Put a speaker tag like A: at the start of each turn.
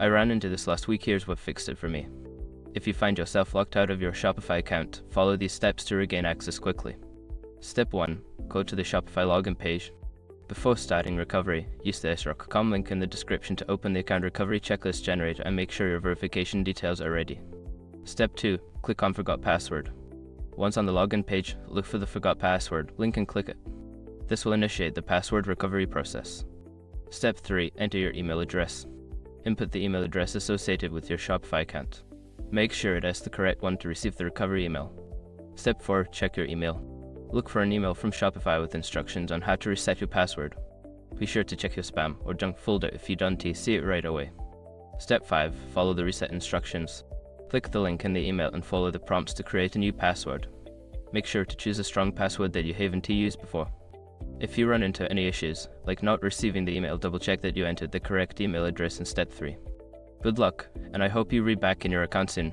A: I ran into this last week. Here's what fixed it for me. If you find yourself locked out of your Shopify account, follow these steps to regain access quickly. Step 1. Go to the Shopify login page. Before starting recovery, use the sroc.com link in the description to open the account recovery checklist generator and make sure your verification details are ready. Step 2. Click on Forgot Password. Once on the login page, look for the Forgot Password link and click it. This will initiate the password recovery process. Step 3. Enter your email address. Input the email address associated with your Shopify account. Make sure it is the correct one to receive the recovery email. Step 4. Check your email. Look for an email from Shopify with instructions on how to reset your password. Be sure to check your spam or junk folder if you don't see it right away. Step 5. Follow the reset instructions. Click the link in the email and follow the prompts to create a new password. Make sure to choose a strong password that you haven't used before. If you run into any issues, like not receiving the email, double check that you entered the correct email address in step 3. Good luck, and I hope you read back in your account soon.